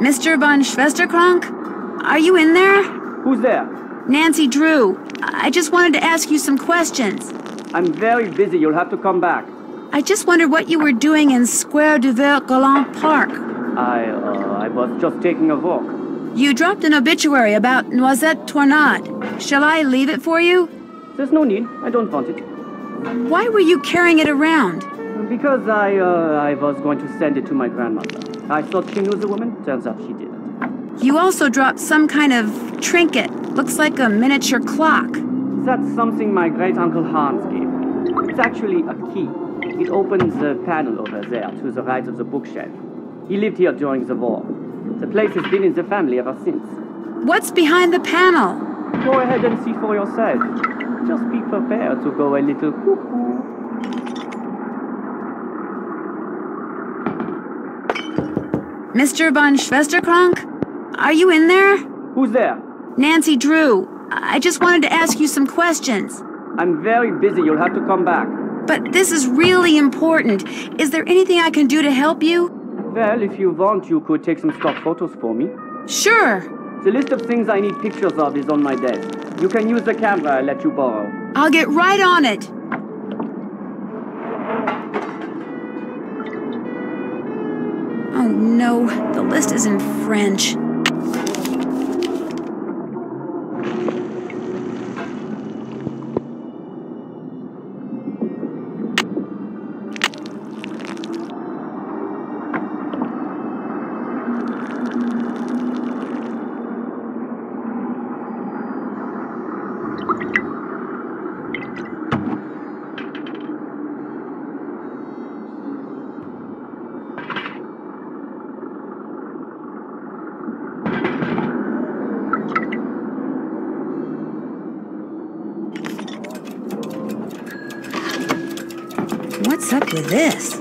Mr. von Schwesterkrank? Are you in there? Who's there? Nancy Drew. I just wanted to ask you some questions. I'm very busy. You'll have to come back. I just wondered what you were doing in Square du Vert Galant Park. I was just taking a walk. You dropped an obituary about Noisette Tornade. Shall I leave it for you? There's no need. I don't want it. Why were you carrying it around? Because I was going to send it to my grandmother. I thought she knew the woman. Turns out she didn't. You also dropped some kind of trinket. Looks like a miniature clock. That's something my great-uncle Hans gave me. It's actually a key. It opens the panel over there to the right of the bookshelf. He lived here during the war. The place has been in the family ever since. What's behind the panel? Go ahead and see for yourself. Just be prepared to go a little cuckoo. Mr. von Schwesterkrank? Are you in there? Who's there? Nancy Drew. I just wanted to ask you some questions. I'm very busy. You'll have to come back. But this is really important. Is there anything I can do to help you? Well, if you want, you could take some stock photos for me. Sure. The list of things I need pictures of is on my desk. You can use the camera I let you borrow. I'll get right on it. Oh no, the list is in French. What's up with this?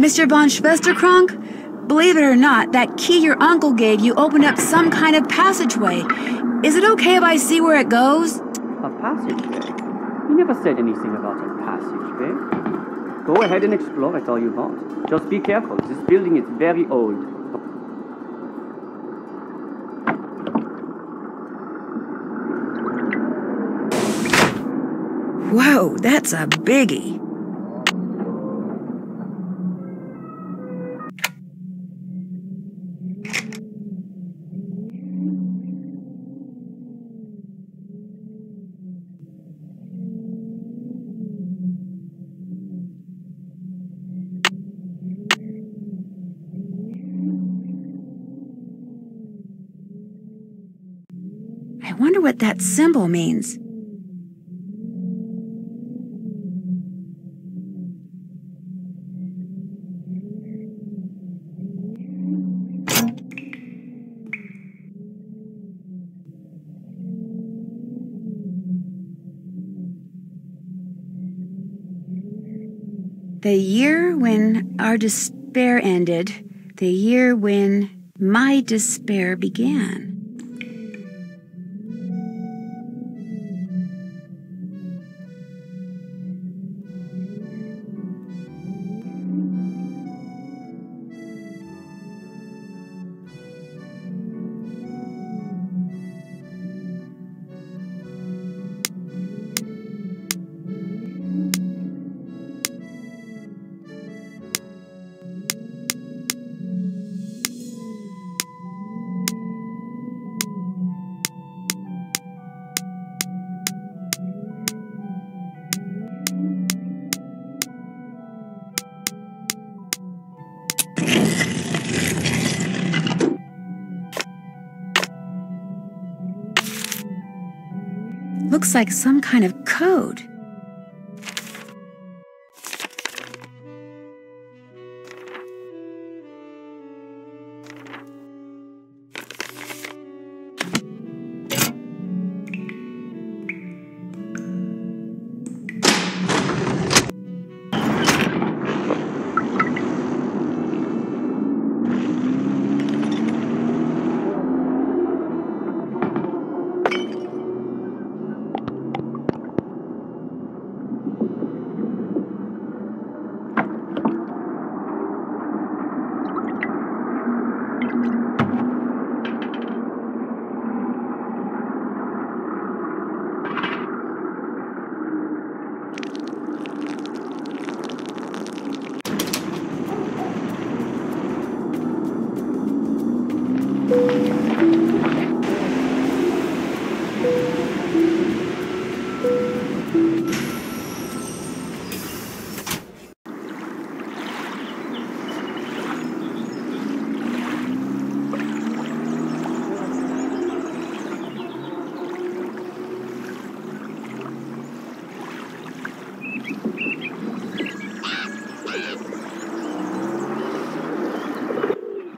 Mr. von Schwesterkrank? Believe it or not, that key your uncle gave you opened up some kind of passageway. Is it okay if I see where it goes? A passageway? He never said anything about a passageway. Go ahead and explore it all you want. Just be careful. This building is very old. Whoa, that's a biggie. wonder what that symbol means. The year when our despair ended, the year when my despair began. Looks like some kind of code.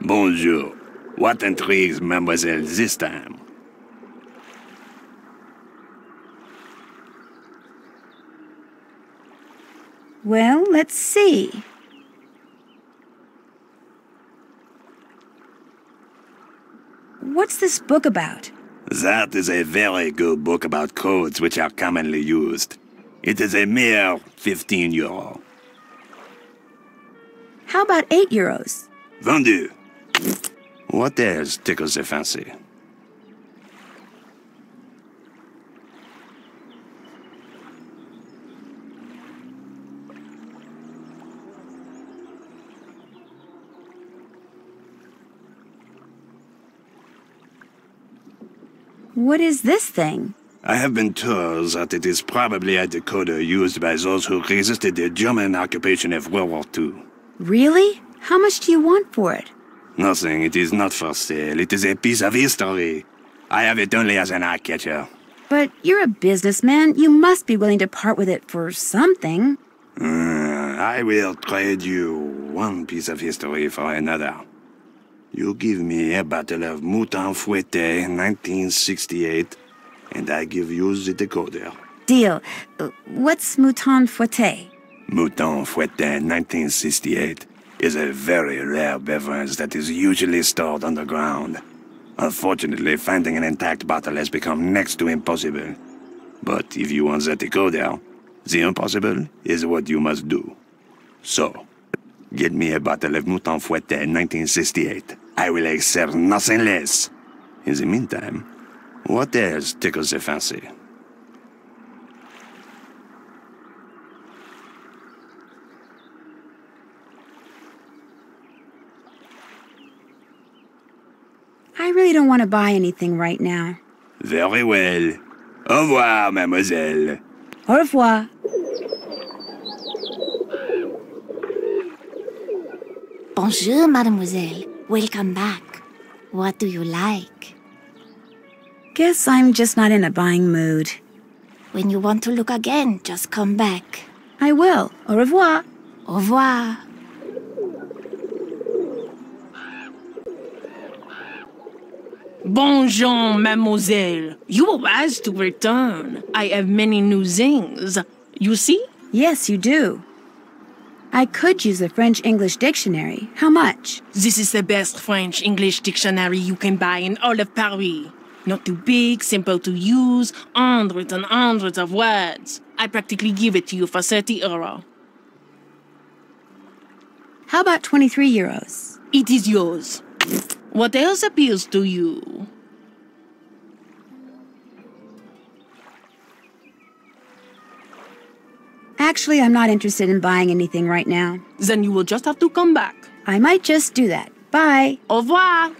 Bonjour. What intrigues Mademoiselle this time? Well, let's see. What's this book about? That is a very good book about codes which are commonly used. It is a mere 15 euro. How about 8 euros? Vendu. What else tickles the fancy? What is this thing? I have been told that it is probably a decoder used by those who resisted the German occupation of World War II. Really? How much do you want for it? Nothing. It is not for sale. It is a piece of history. I have it only as an eye-catcher. But you're a businessman. You must be willing to part with it for something. I will trade you one piece of history for another. You give me a bottle of Mouton Fouetté 1968, and I give you the decoder. Deal. What's Mouton Fouetté? Mouton Fouetté 1968 is a very rare beverage that is usually stored underground. Unfortunately, finding an intact bottle has become next to impossible. But if you want the decoder, the impossible is what you must do. So, get me a bottle of Mouton Fouetté 1968. I will accept nothing less. In the meantime, what else tickles the fancy? I really don't want to buy anything right now. Very well. Au revoir, mademoiselle. Au revoir. Bonjour, mademoiselle. Welcome back. What do you like? Guess I'm just not in a buying mood. When you want to look again, just come back. I will. Au revoir. Au revoir. Bonjour, mademoiselle. You are wise to return. I have many new things. You see? Yes, you do. I could use a French-English dictionary. How much? This is the best French-English dictionary you can buy in all of Paris. Not too big, simple to use, hundreds and hundreds of words. I practically give it to you for 30 euros. How about 23 euros? It is yours. What else appeals to you? Actually, I'm not interested in buying anything right now. Then you will just have to come back. I might just do that. Bye. Au revoir.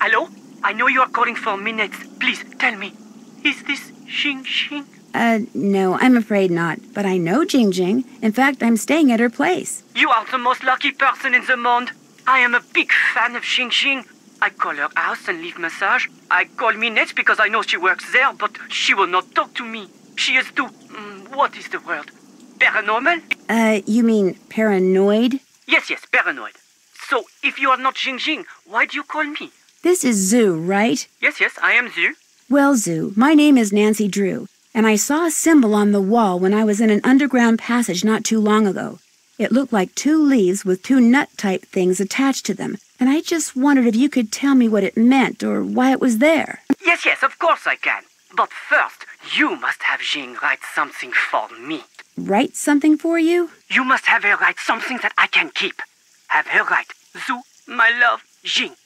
Hello? I know you are calling for minutes. Please, tell me. Is this Xing Xing? No, I'm afraid not. But I know Jing Jing. In fact, I'm staying at her place. You are the most lucky person in the monde. I am a big fan of Xing Xing. I call her house and leave massage. I call Minette because I know she works there, but she will not talk to me. She is too... what is the word? Paranormal? You mean paranoid? Yes, paranoid. So, if you are not Xing Xing, why do you call me? This is Zhu, right? Yes, I am Zhu. Well, Zhu, my name is Nancy Drew, and I saw a symbol on the wall when I was in an underground passage not too long ago. It looked like 2 leaves with 2 nut-type things attached to them, and I just wondered if you could tell me what it meant or why it was there. Yes, of course I can. But first, you must have Jing write something for me. Write something for you? You must have her write something that I can keep. Have her write, Zhu, my love, Jing.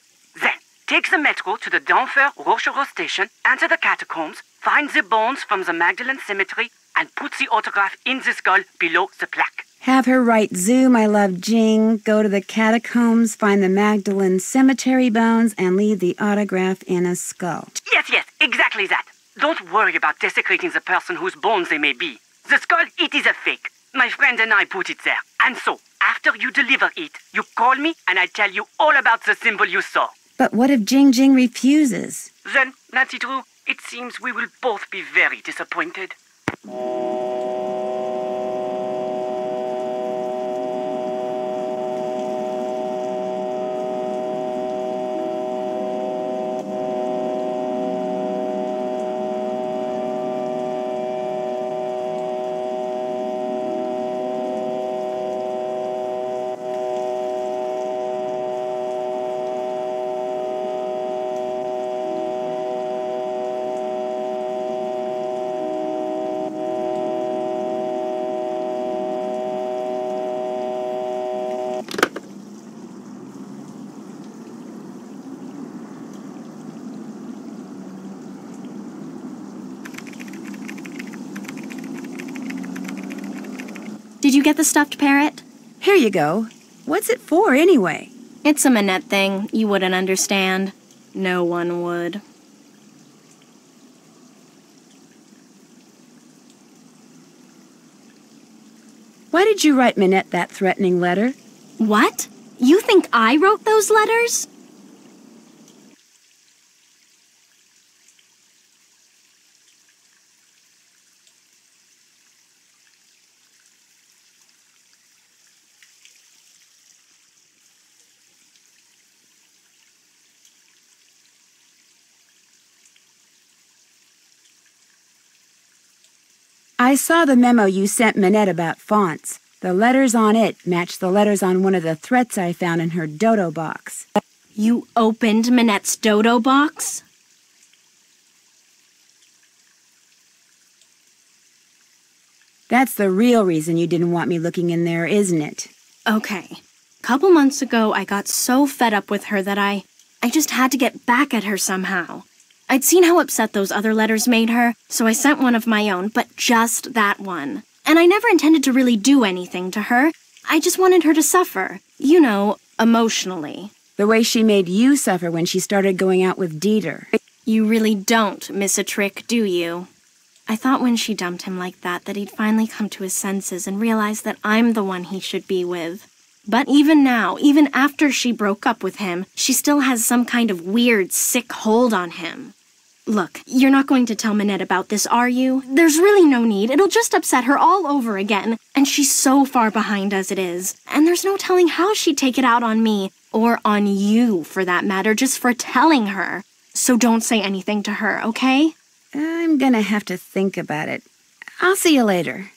Then, take the metro to the Denfert Rochereau station, enter the catacombs, find the bones from the Magdalen Cemetery, and put the autograph in the skull below the plaque. Have her write Zoom, I love Jing, go to the catacombs, find the Magdalene cemetery bones, and leave the autograph in a skull. Yes, exactly that. Don't worry about desecrating the person whose bones they may be. The skull, it is a fake. My friend and I put it there. And so, after you deliver it, you call me and I tell you all about the symbol you saw. But what if Jing refuses? Then, Nancy Drew, it seems we will both be very disappointed. Did you get the stuffed parrot? Here you go. What's it for, anyway? It's a Minette thing. You wouldn't understand. No one would. Why did you write Minette that threatening letter? What? You think I wrote those letters? I saw the memo you sent Minette about fonts. The letters on it match the letters on one of the threats I found in her dodo box. You opened Minette's dodo box? That's the real reason you didn't want me looking in there, isn't it? Okay. Couple months ago, I got so fed up with her that I just had to get back at her somehow. I'd seen how upset those other letters made her, so I sent one of my own, but just that one. And I never intended to really do anything to her. I just wanted her to suffer. You know, emotionally. The way she made you suffer when she started going out with Dieter. You really don't miss a trick, do you? I thought when she dumped him like that he'd finally come to his senses and realize that I'm the one he should be with. But even now, even after she broke up with him, she still has some kind of weird, sick hold on him. Look, you're not going to tell Minette about this, are you? There's really no need. It'll just upset her all over again. And she's so far behind as it is. And there's no telling how she'd take it out on me. Or on you, for that matter, just for telling her. So don't say anything to her, okay? I'm gonna have to think about it. I'll see you later.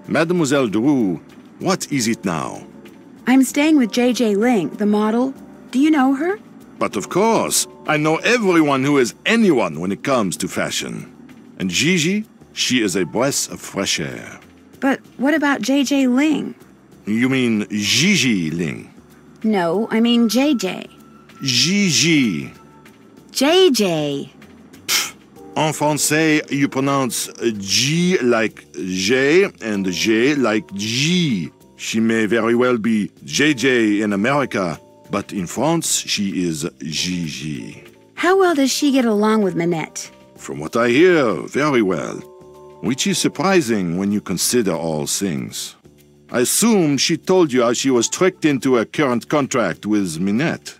Mademoiselle Drew, what is it now? I'm staying with J.J. Ling, the model. Do you know her? But of course, I know everyone who is anyone when it comes to fashion. And Gigi, she is a breath of fresh air. But what about J.J. Ling? You mean Gigi, Ling? No, I mean JJ. Gigi. JJ. En français, you pronounce G like J and J like G. She may very well be JJ in America, but in France, she is Gigi. How well does she get along with Minette? From what I hear, very well. Which is surprising when you consider all things. I assume she told you how she was tricked into a current contract with Minette.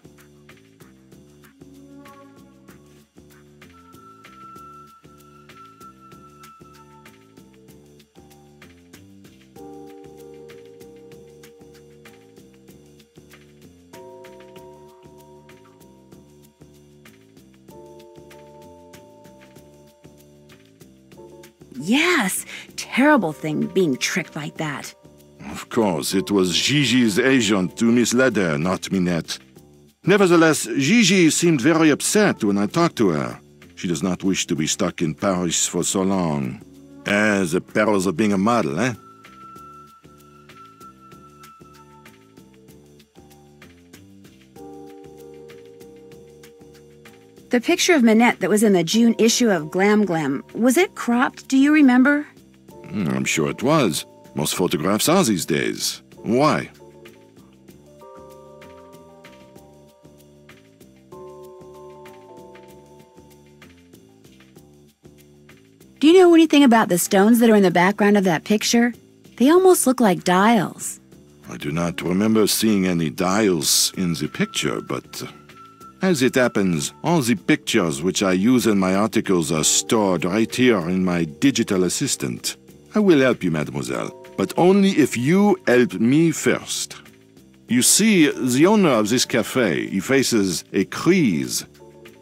Yes, terrible thing being tricked like that. Of course, it was Gigi's agent who misled her, not Minette. Nevertheless, Gigi seemed very upset when I talked to her. She does not wish to be stuck in Paris for so long. The perils of being a model, eh? The picture of Minette that was in the June issue of Glam Glam, was it cropped? Do you remember? I'm sure it was. Most photographs are these days. Why? Do you know anything about the stones that are in the background of that picture? They almost look like dials. I do not remember seeing any dials in the picture, but as it happens, all the pictures which I use in my articles are stored right here in my digital assistant. I will help you, mademoiselle, but only if you help me first. You see, the owner of this cafe, he faces a crise.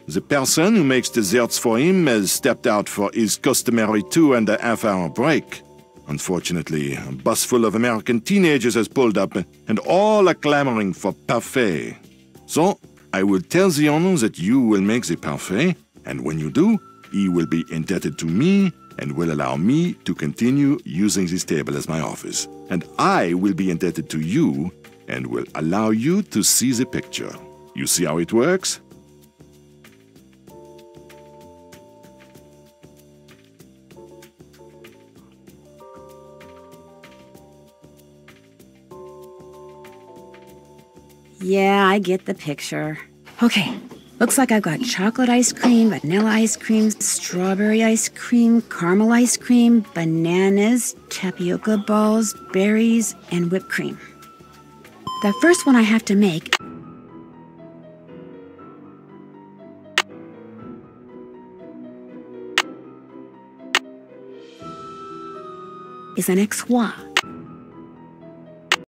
The person who makes desserts for him has stepped out for his customary 2.5-hour break. Unfortunately, a bus full of American teenagers has pulled up, and all are clamoring for parfait. So, I will tell the owner that you will make the parfait, and when you do, he will be indebted to me and will allow me to continue using this table as my office. And I will be indebted to you and will allow you to see the picture. You see how it works? Yeah, I get the picture. Okay, looks like I've got chocolate ice cream, vanilla ice cream, strawberry ice cream, caramel ice cream, bananas, tapioca balls, berries, and whipped cream. The first one I have to make is an X-Croix.